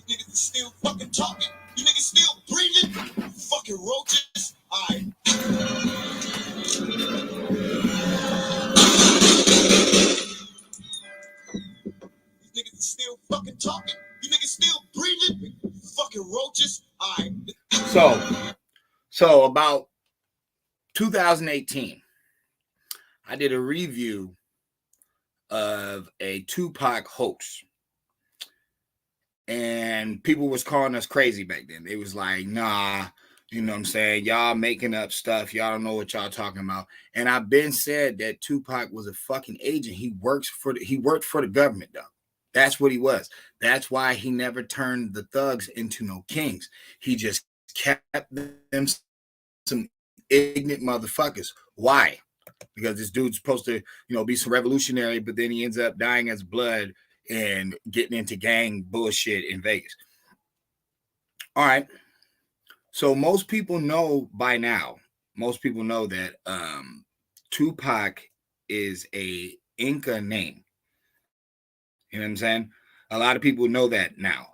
Niggas is still fucking talking. You niggas still breathing. Fucking roaches. Alright. Niggas is still fucking talking. You niggas still breathing. Fucking roaches. Alright. So about 2018, I did a review of a Tupac hoax. And people was calling us crazy back then. They was like, nah, you know what I'm saying? Y'all making up stuff. Y'all don't know what y'all talking about. And I've been said that Tupac was a fucking agent. He worked for the government, though. That's what he was. That's why he never turned the thugs into no kings. He just kept them some ignorant motherfuckers. Why? Because this dude's supposed to, be some revolutionary, but then he ends up dying as blood and getting into gang bullshit in Vegas. All right. So most people know by now, that Tupac is a Inca name. You know what I'm saying? A lot of people know that now.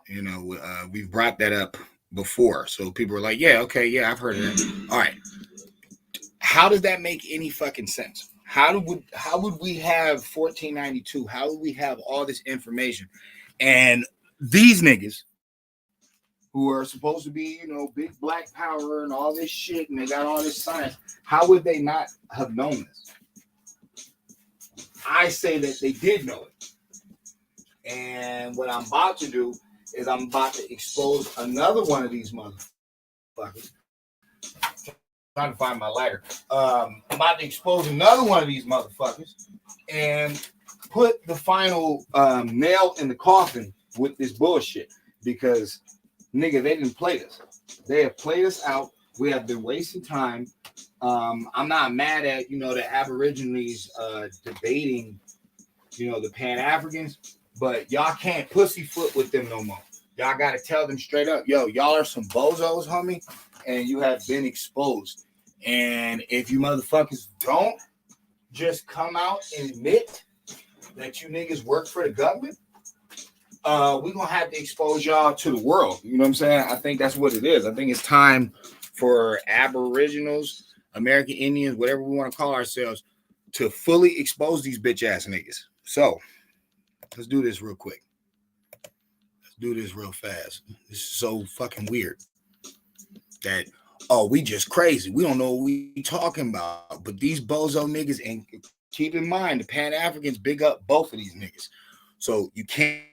We've brought that up before. So people are like, yeah, okay, yeah, I've heard of that. All right. How does that make any fucking sense? How would we have 1492? How would we have all this information? And these niggas who are supposed to be, big black power and all this shit, and they got all this science, how would they not have known this? I say that they did know it. And what I'm about to do is I'm about to expose another one of these motherfuckers. Trying to find my lighter. I'm about to expose another one of these motherfuckers and put the final nail in the coffin with this bullshit, because nigga, they didn't play us. They have played us out. We have been wasting time. I'm not mad at the Aborigines debating the Pan-Africans, but y'all can't pussyfoot with them no more. Y'all got to tell them straight up, yo, y'all are some bozos, homie, and you have been exposed. And if you motherfuckers don't just come out and admit that you niggas work for the government, we're going to have to expose y'all to the world. You know what I'm saying? I think that's what it is. I think it's time for Aboriginals, American Indians, whatever we want to call ourselves, to fully expose these bitch ass niggas. So let's do this real quick. Let's do this real fast. This is so fucking weird that, we just crazy. We don't know what we talking about. But these bozo niggas, and keep in mind, the Pan-Africans big up both of these niggas. So you can't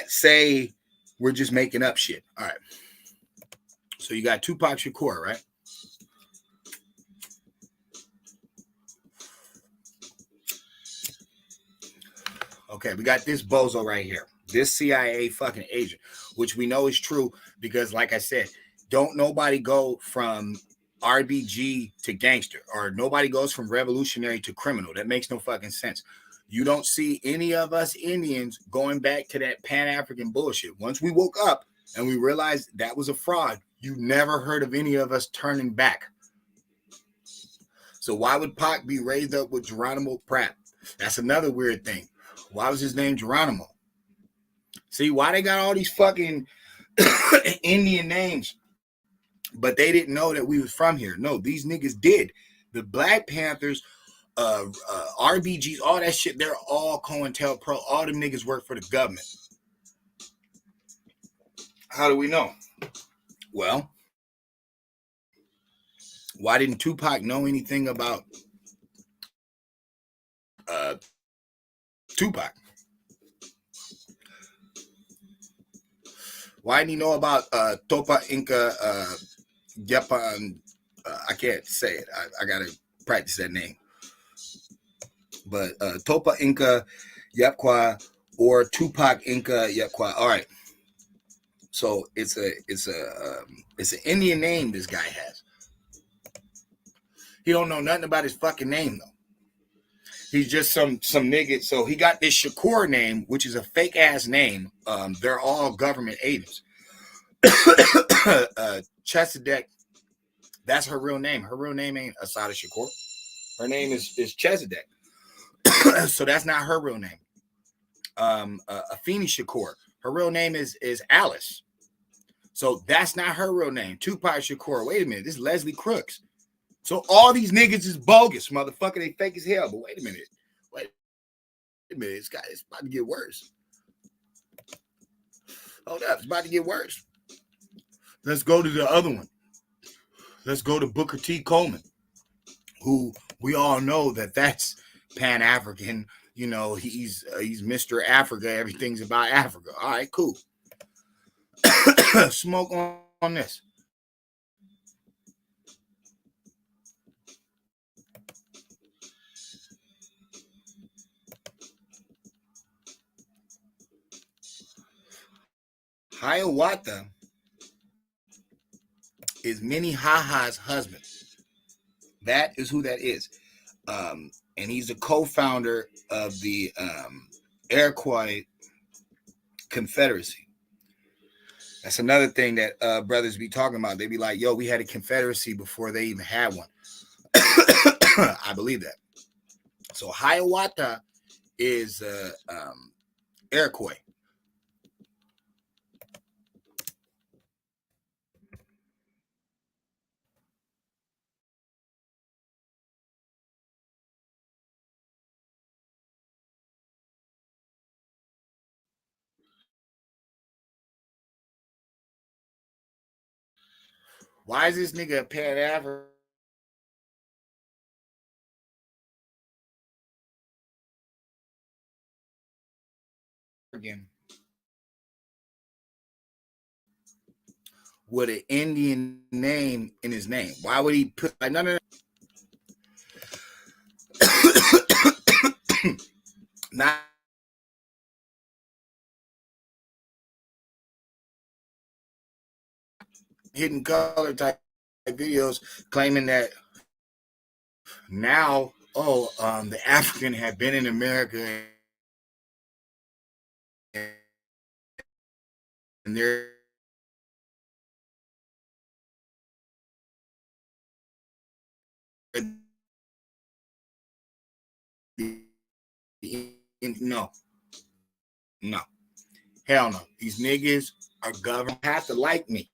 say we're just making up shit. All right. So you got Tupac Shakur, right? Okay, we got this bozo right here. This CIA fucking agent, which we know is true because, like I said, don't nobody go from RBG to gangster, or nobody goes from revolutionary to criminal. That makes no fucking sense. You don't see any of us Indians going back to that Pan-African bullshit. Once we woke up and we realized that was a fraud, you never heard of any of us turning back. So why would Pac be raised up with Geronimo Pratt? That's another weird thing. Why was his name Geronimo? See, why they got all these fucking Indian names, but they didn't know that we was from here. No, these niggas did. The Black Panthers, RBGs, all that shit, they're all COINTELPRO. All them niggas work for the government. How do we know? Well, why didn't Tupac know anything about Tupac? Why didn't he know about Topa Inca Yapan? I can't say it. I gotta practice that name. But Topa Inca Yapqua or Tupac Inca Yapqua. All right. So it's an Indian name this guy has. He don't know nothing about his fucking name though. He's just some nigga. So he got this Shakur name, which is a fake ass name. They're all government agents. Chesedek, that's her real name. Her real name ain't Asada Shakur. Her name is Chesedek. So that's not her real name. Afeni Shakur. Her real name is Alice. So that's not her real name. Tupac Shakur. Wait a minute. This is Leslie Crooks. So all these niggas is bogus, motherfucker. They fake as hell. But wait a minute. Wait a minute. It's about to get worse. Hold up. It's about to get worse. Let's go to the other one. Let's go to Booker T. Coleman, who we all know that's Pan-African. You know, he's Mr. Africa. Everything's about Africa. All right, cool. Smoke on this. Hiawatha is Minnehaha's husband. That is who that is. And he's a co-founder of the Iroquois Confederacy. That's another thing that brothers be talking about. They be like, yo, we had a confederacy before they even had one. I believe that. So Hiawatha is Iroquois. Why is this nigga a Pan-African? With an Indian name in his name. Why would he put like none of that? Not hidden color type videos claiming that now, the African had been in America and they're no, hell no. These niggas are governed, have to like me.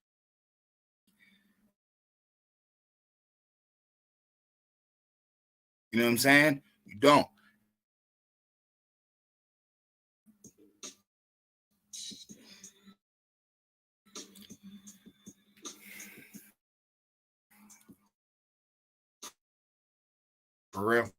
You know what I'm saying? You don't. For real.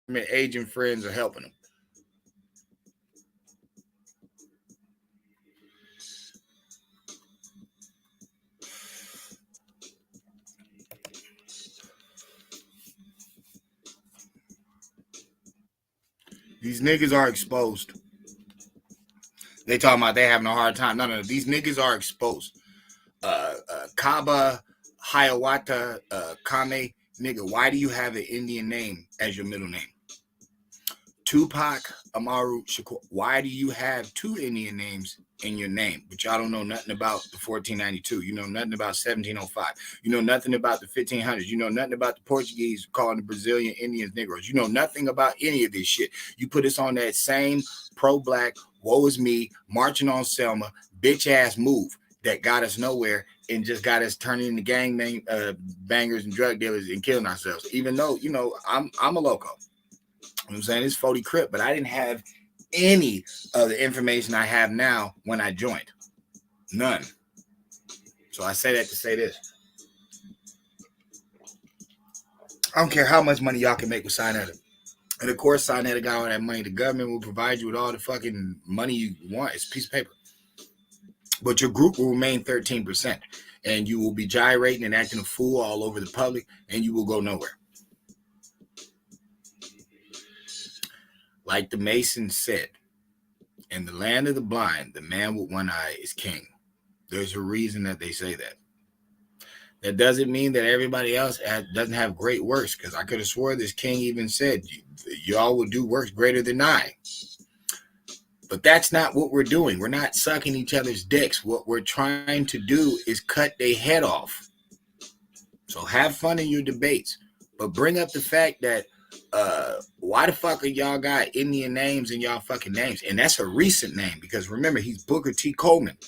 I mean, agent friends are helping them. These niggas are exposed. They talking about they having a hard time. No. These niggas are exposed. Kaba, Hiawatha, Kame, nigga, why do you have an Indian name as your middle name? Tupac Amaru Shakur, why do you have two Indian names in your name? But y'all don't know nothing about the 1492. You know nothing about 1705. You know nothing about the 1500s. You know nothing about the Portuguese calling the Brazilian Indians Negroes. You know nothing about any of this shit. You put us on that same pro-black, woe is me, marching on Selma, bitch-ass move that got us nowhere and just got us turning into gang bangers and drug dealers and killing ourselves. Even though, you know, I'm a loco. You know what I'm saying? It's 40 Crip, but I didn't have any of the information I have now when I joined. None. So I say that to say this. I don't care how much money y'all can make with Sinetta. And of course, Sinetta got all that money. The government will provide you with all the fucking money you want. It's a piece of paper. But your group will remain 13%. And you will be gyrating and acting a fool all over the public, and you will go nowhere. Like the Masons said, in the land of the blind, the man with one eye is king. There's a reason that they say that. That doesn't mean that everybody else doesn't have great works, because I could have swore this king even said, y'all will do works greater than I. But that's not what we're doing. We're not sucking each other's dicks. What we're trying to do is cut their head off. So have fun in your debates. But bring up the fact that why the fuck are y'all got Indian names in y'all fucking names? And that's a recent name, because remember, he's Booker T. Coleman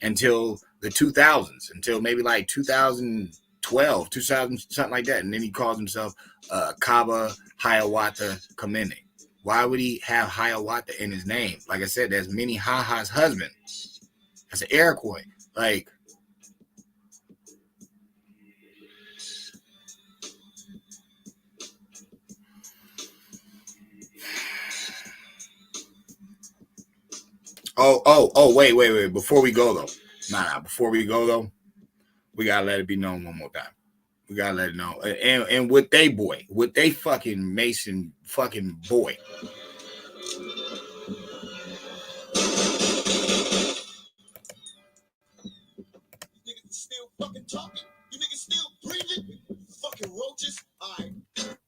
until the 2000s, until maybe like 2012, 2000, something like that. And then he calls himself Kaba Hiawatha Kamene. Why would he have Hiawatha in his name? Like I said, there's Minnie Haha's husband. That's an Iroquois. Like, wait. Before we go, though. Before we go, though, we got to let it be known one more time. We got to let it know. And with they boy, with they fucking Mason fucking boy. Niggas still fucking talking.